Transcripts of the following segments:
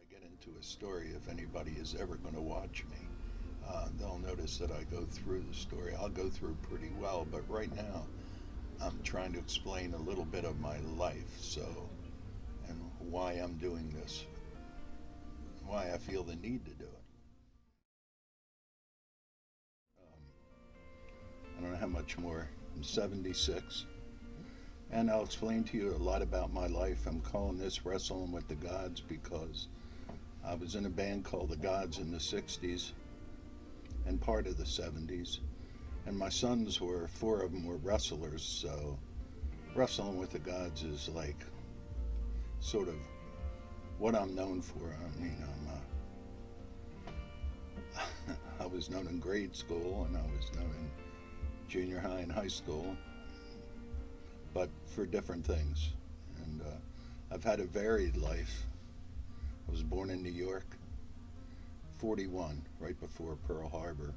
get into a story, if anybody is ever going to watch me, they'll notice that I go through the story. I'll go through pretty well, but right now I'm trying to explain a little bit of my life, and why I'm doing this, why I feel the need to do it. I don't know how much more. I'm 76, and I'll explain to you a lot about my life. I'm calling this Wrestling with the Godz because I was in a band called the Godz in the 60s and part of the 70s. And my sons were, four of them were wrestlers, so Wrestling with the Godz is like sort of what I'm known for. I mean, I was known in grade school and I was known in junior high and high school, but for different things. And I've had a varied life. I was born in New York, 41, right before Pearl Harbor.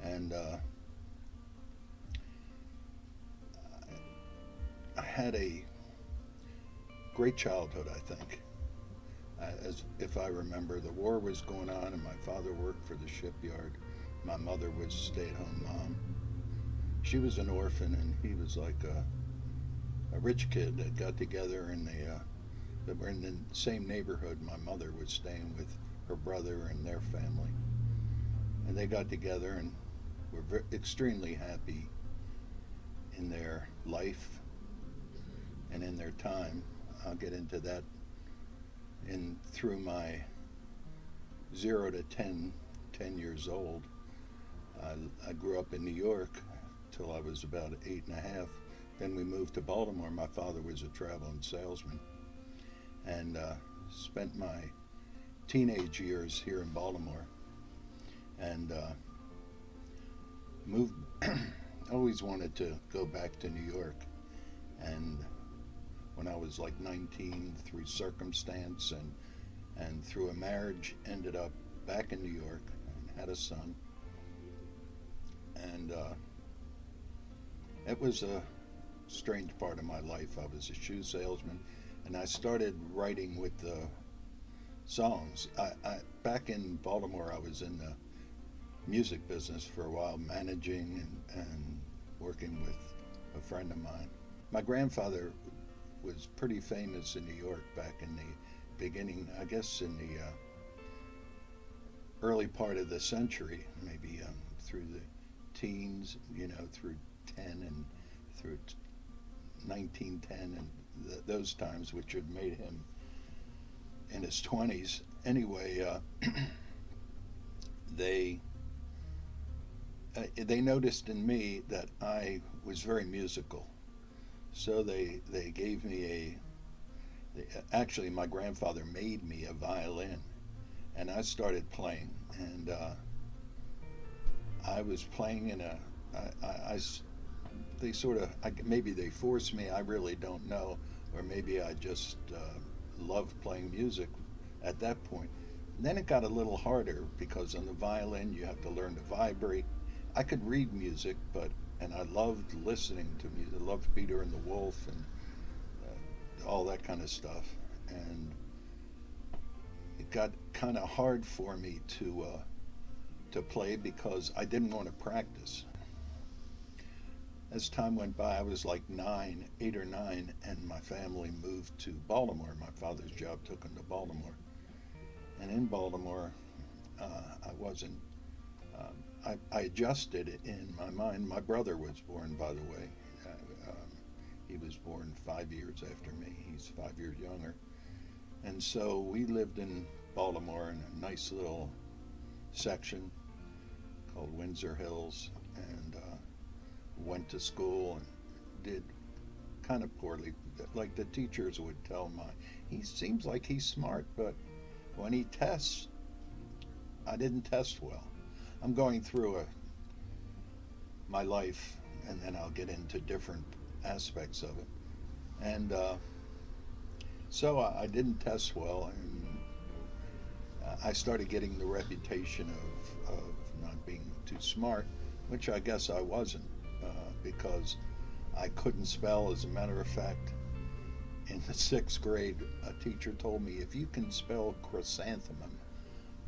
And I had a great childhood, I think. As if I remember, the war was going on, and my father worked for the shipyard. My mother was a stay-at-home mom. She was an orphan, and he was like a rich kid that got together, and they were in the same neighborhood. My mother was staying with her brother and their family, and they got together and were extremely happy in their life and in their time. I'll get into that in through my 0 to 10 years old. I grew up in New York till I was about 8 and a half. Then we moved to Baltimore. My father was a traveling salesman, and spent my teenage years here in Baltimore, and moved. Always wanted to go back to New York, and when I was like 19, through circumstance and through a marriage, ended up back in New York and had a son. And it was a strange part of my life. I was a shoe salesman, and I started writing with the songs. Back in Baltimore, I was in the music business for a while, managing and working with a friend of mine. My grandfather was pretty famous in New York back in the beginning, I guess in the early part of the century, maybe through the teens, through 10 and through 1910 and those times, which had made him in his 20s. Anyway, they noticed in me that I was very musical. So they gave me actually my grandfather made me a violin, and I started playing, and I was playing in they sort of, maybe they forced me, I really don't know, or maybe I just loved playing music at that point. And then it got a little harder because on the violin you have to learn to vibrate. I could read music, and I loved listening to music. I loved Peter and the Wolf and all that kind of stuff. And it got kind of hard for me to play because I didn't want to practice. As time went by, I was like 8 or 9, and my family moved to Baltimore. My father's job took him to Baltimore. And in Baltimore, I wasn't I adjusted it in my mind. My brother was born, by the way. He was born 5 years after me. He's 5 years younger. And so we lived in Baltimore in a nice little section called Windsor Hills, and went to school and did kind of poorly. Like the teachers would tell he seems like he's smart, but when he tests, I didn't test well. I'm going through my life, and then I'll get into different aspects of it. And so I didn't test well, and I started getting the reputation of not being too smart, which I guess I wasn't, because I couldn't spell. As a matter of fact, in the 6th grade, a teacher told me, if you can spell chrysanthemum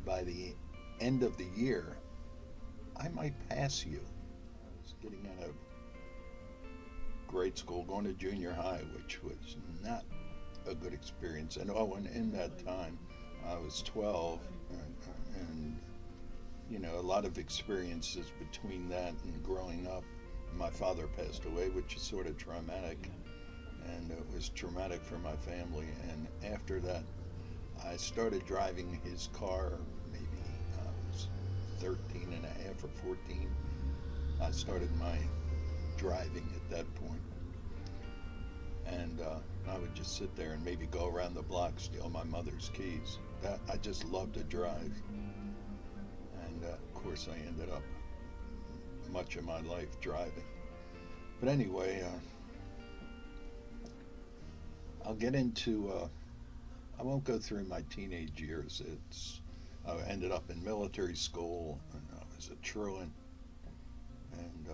by the end of the year, I might pass you. I was getting out of grade school, going to junior high, which was not a good experience. And and in that time, I was 12, and you know, a lot of experiences between that and growing up. My father passed away, which is sort of traumatic, and it was traumatic for my family. And after that, I started driving his car. Maybe I was 13 and a half or 14. I started my driving at that point. And I would just sit there and maybe go around the block, steal my mother's keys. I just loved to drive. And of course, I ended up much of my life driving. But anyway, I'll get into, I won't go through my teenage years. I ended up in military school, and I was a truant. And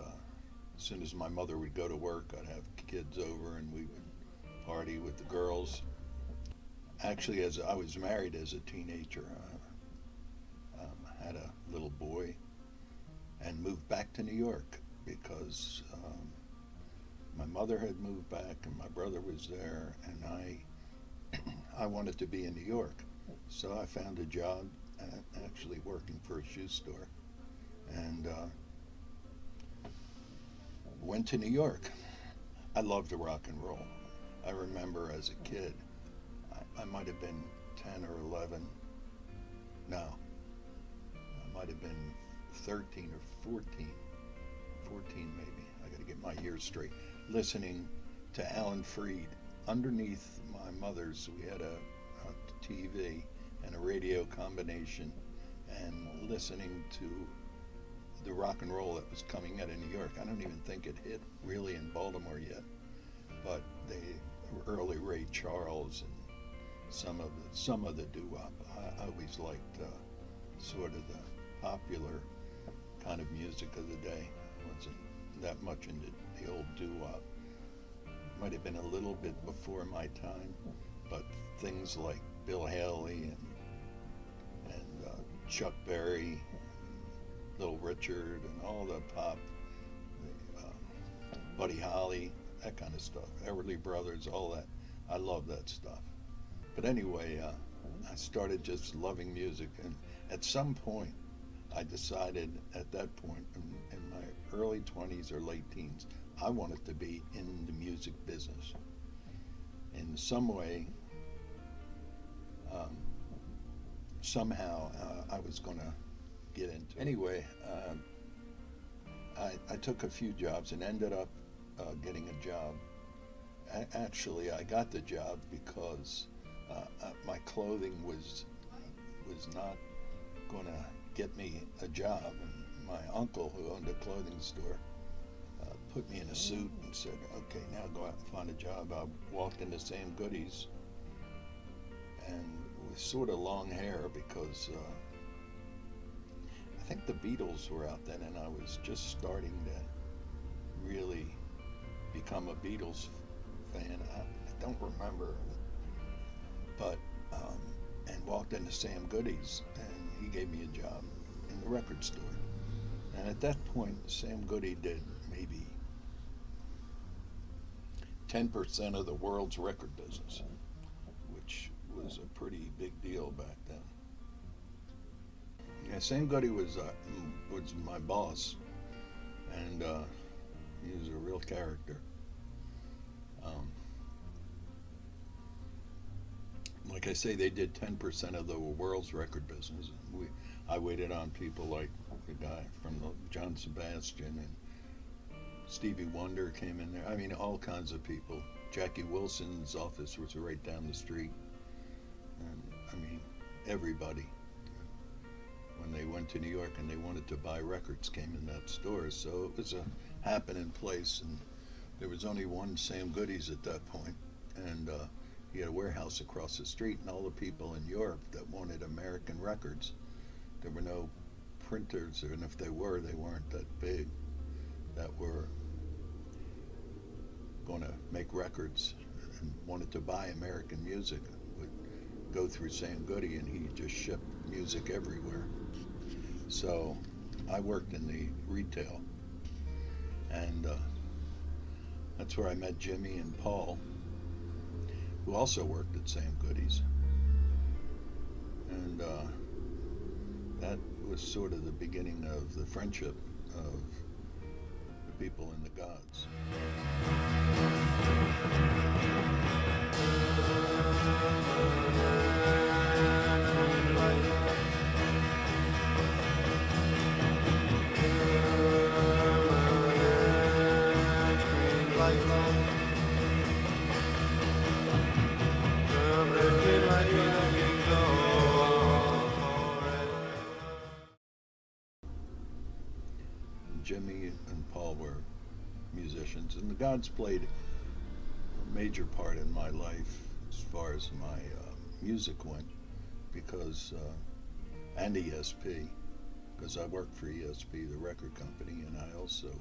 as soon as my mother would go to work, I'd have kids over and we would party with the girls. Actually, as I was married as a teenager, I had a little boy and moved back to New York because my mother had moved back and my brother was there, and I wanted to be in New York. So I found a job actually working for a shoe store, and went to New York. I loved the rock and roll. I remember as a kid, I might have been 10 or 11. No, I might have been 13 or 14. 14 maybe. I got to get my years straight. Listening to Alan Freed. Underneath my mother's, we had a TV and a radio combination, and listening to the rock and roll that was coming out of New York. I don't even think it hit really in Baltimore yet, but the early Ray Charles and some of the doo-wop. I always liked sort of the popular kind of music of the day. I wasn't that much into the old doo-wop. Might have been a little bit before my time, but things like Bill Haley and Chuck Berry, Little Richard, and all the pop, Buddy Holly, that kind of stuff, Everly Brothers, all that. I love that stuff. But anyway, I started just loving music, and at some point, I decided at that point, in my early 20s or late teens, I wanted to be in the music business. In some way, somehow, I was going to get into it. Anyway, I took a few jobs and ended up getting a job. Actually, I got the job because my clothing was not going to get me a job. And my uncle, who owned a clothing store, put me in a suit and said, okay, now go out and find a job. I walked into Sam Goody's, and with sort of long hair because I think the Beatles were out then, and I was just starting to really become a Beatles fan. I don't remember, but and walked into Sam Goody's, and he gave me a job in the record store. And at that point, Sam Goody did maybe 10% of the world's record business, which was a pretty big deal back then. Yeah, Sam Goody was my boss, and he was a real character. Like I say, they did 10% of the world's record business. I waited on people like the guy from John Sebastian, and Stevie Wonder came in there. I mean, all kinds of people. Jackie Wilson's office was right down the street. And I mean, everybody, when they went to New York and they wanted to buy records, came in that store. So it was a happening place, and there was only one Sam Goody's at that point, and he had a warehouse across the street, and all the people in Europe that wanted American records, there were no printers, and if they were, they weren't that big, that were going to make records and wanted to buy American music would go through Sam Goody, and he just shipped music everywhere. So I worked in the retail, and that's where I met Jimmy and Paul, who also worked at Sam Goody's. And that was sort of the beginning of the friendship of the people in the Godz. Jimmy and Paul were musicians, and the Godz played a major part in my life as far as my music went, because and ESP, because I worked for ESP, the record company, and I also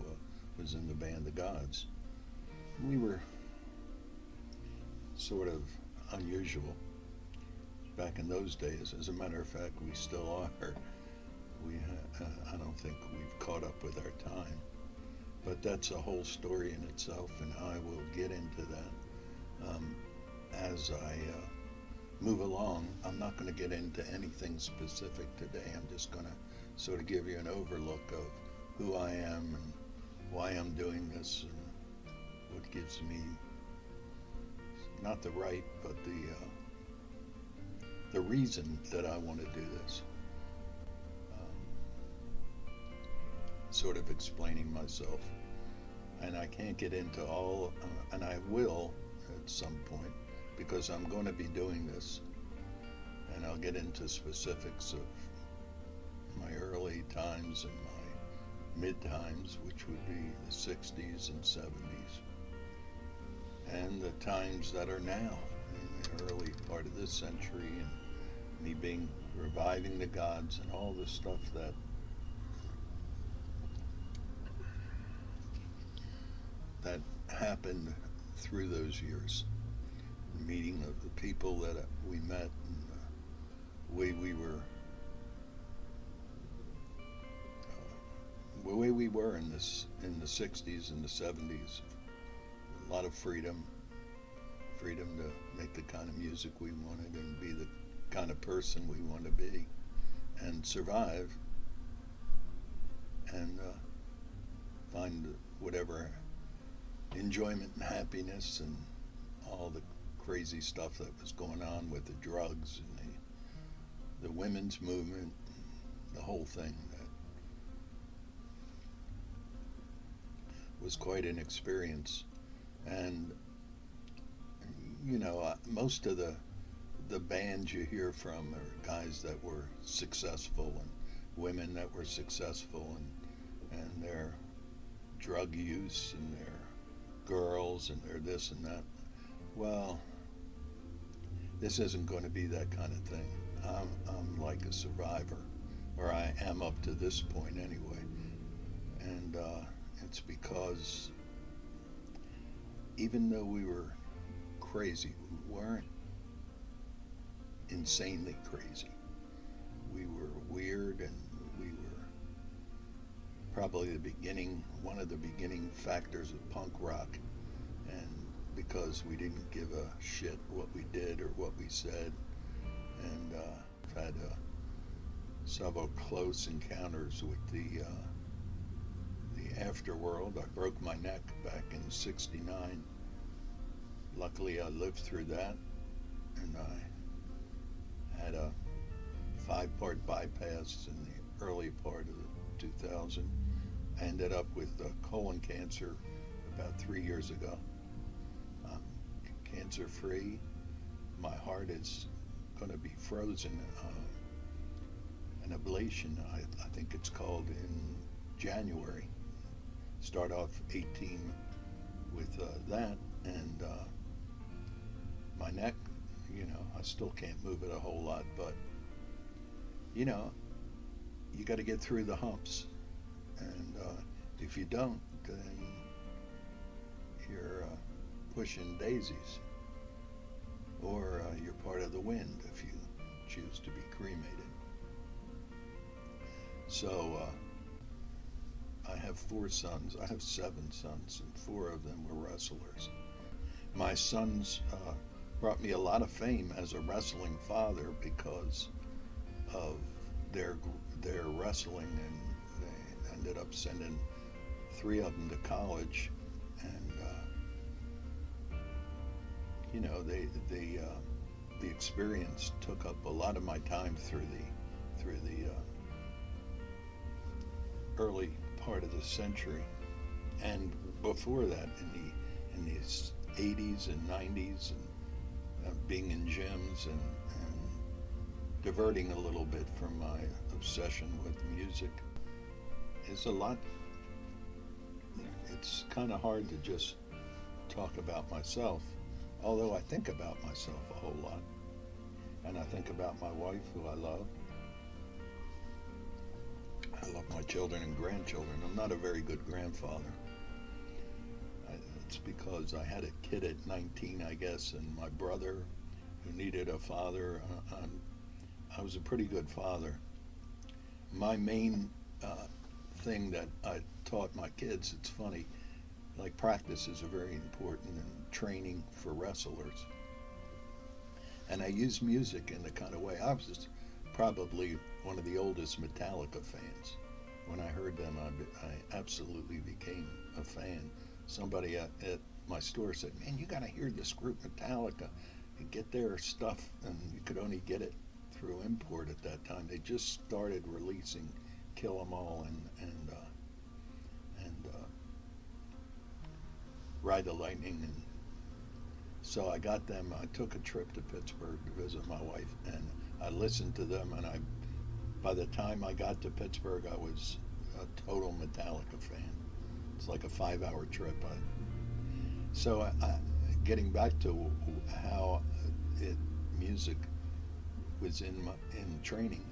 was in the band the Godz. We were sort of unusual back in those days. As a matter of fact, we still are. I don't think we've caught up with our time, but that's a whole story in itself, and I will get into that as I move along. I'm not going to get into anything specific today. I'm just going to sort of give you an overlook of who I am and why I'm doing this, and what gives me not the right, but the reason that I want to do this. Sort of explaining myself, and I can't get into all, and I will at some point, because I'm going to be doing this, and I'll get into specifics of my early times and my mid times, which would be the 60s and 70s, and the times that are now in the early part of this century, and me being reviving the Godz and all the stuff that happened through those years. The meeting of the people that we met, and the way we were, in the 60s and the 70s. A lot of freedom to make the kind of music we wanted and be the kind of person we want to be and survive and find whatever enjoyment and happiness and all the crazy stuff that was going on with the drugs and the women's movement, the whole thing. That was quite an experience. And most of the bands you hear from are guys that were successful and women that were successful, and their drug use and their girls and their this and that. Well, this isn't going to be that kind of thing. I'm like a survivor, or I am up to this point anyway. And it's because even though we were crazy, we weren't insanely crazy. We were weird, and we were probably one of the beginning factors of punk rock, and because we didn't give a shit what we did or what we said, and I've had several close encounters with the afterworld. I broke my neck back in '69. Luckily, I lived through that, and I had a 5-part bypass in the early part of 2000. I ended up with colon cancer about 3 years ago. I'm cancer-free. My heart is going to be frozen. An ablation, I think it's called, in January. Start off 18 with that, and my neck, I still can't move it a whole lot, but you got to get through the humps, and if you don't, then you're pushing daisies. or you're part of the wind if you choose to be cremated. So I have 4 sons. I have 7 sons, and 4 of them were wrestlers. My sons brought me a lot of fame as a wrestling father because of their wrestling, and they ended up sending 3 of them to college, and the experience took up a lot of my time through the early part of the century, and before that in the 80s and 90s, and being in gyms and diverting a little bit from my obsession with music is a lot. It's kind of hard to just talk about myself, although I think about myself a whole lot, and I think about my wife, who I love. I love my children and grandchildren. I'm not a very good grandfather. It's because I had a kid at 19, I guess, and my brother who needed a father. I was a pretty good father. My main thing that I taught my kids, it's funny, like practices are very important and training for wrestlers. And I use music in the kind of way. I was probably one of the oldest Metallica fans. When I heard them, I absolutely became a fan. Somebody at my store said, "Man, you got to hear this group Metallica and get their stuff." And you could only get it through import at that time. They just started releasing Kill 'Em All and Ride the Lightning, and so I got them. I took a trip to Pittsburgh to visit my wife, and I listened to them, and by the time I got to Pittsburgh, I was a total Metallica fan. It's like a 5-hour trip. So getting back to how music was in training.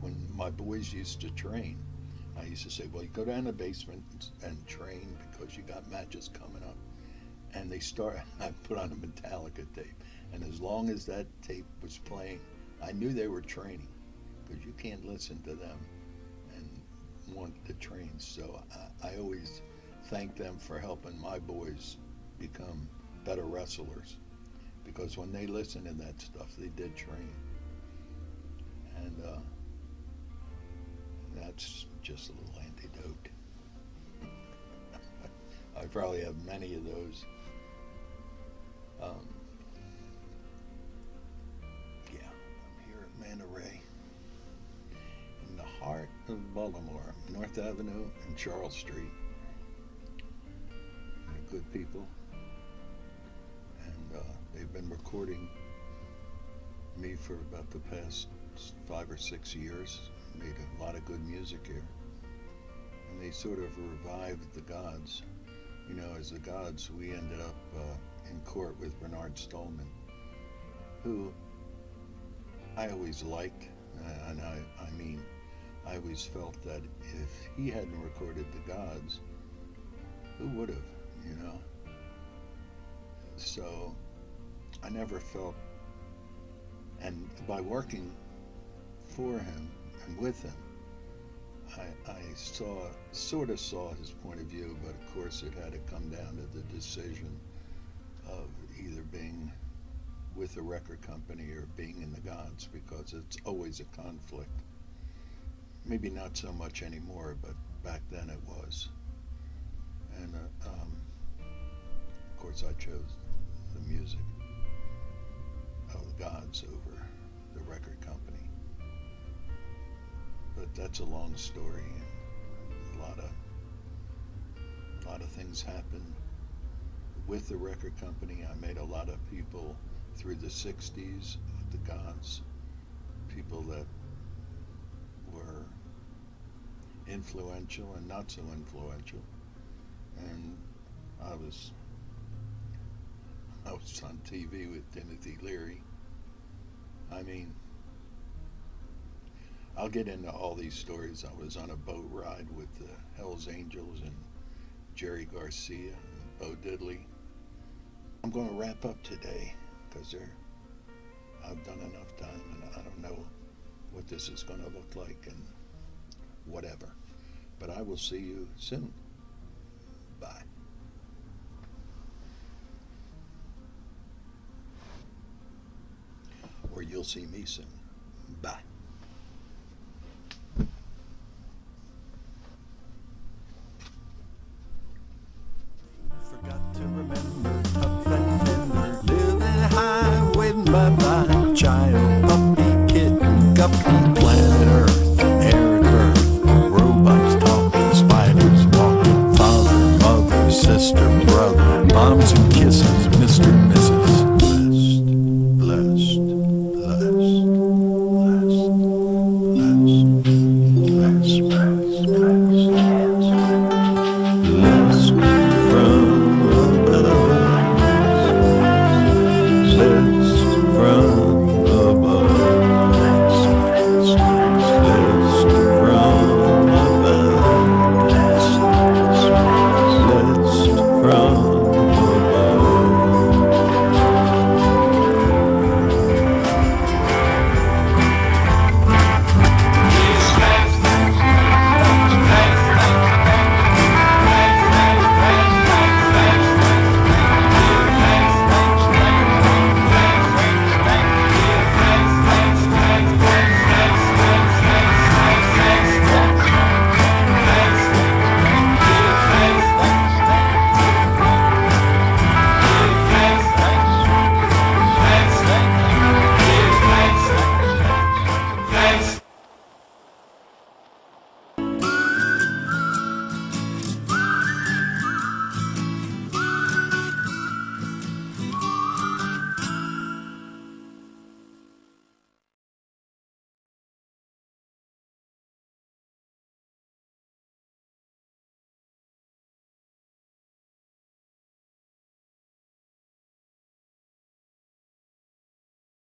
When my boys used to train, I used to say, "Well, you go down the basement and train because you got matches coming up." And I put on a Metallica tape, and as long as that tape was playing, I knew they were training, because you can't listen to them and want to train. So I always thank them for helping my boys become better wrestlers, because when they listened to that stuff, they did train. And that's just a little antidote. I probably have many of those. I'm here at Manta Ray, in the heart of Baltimore, North Avenue and Charles Street. They're good people, and they've been recording me for about the past 5 or 6 years. Made a lot of good music here, and they sort of revived the Godz. As the Godz, we ended up in court with Bernard Stallman, who I always liked, and I always felt that if he hadn't recorded the Godz, who would have, So I never felt, and by working for him and with him, I sort of saw his point of view, but of course it had to come down to the decision of either being with a record company or being in the Godz, because it's always a conflict. Maybe not so much anymore, but back then it was. And of course I chose the music of the Godz over the record company. But that's a long story, and a lot of things happened with the record company. I made a lot of people through the 60s with the Godz, people that were influential and not so influential. And I was on TV with Timothy Leary. I'll get into all these stories. I was on a boat ride with the Hells Angels and Jerry Garcia and Bo Diddley. I'm going to wrap up today because I've done enough time, and I don't know what this is going to look like and whatever. But I will see you soon. Bye. Or you'll see me soon. Bye. Forgot to remember puff and tender, living high, waiting bye-bye. Child, puppy, kitten, guppy, planet Earth, air and earth, robots talking, spiders walking, father, mother, sister, brother, moms and kisses, Mr. and Mrs.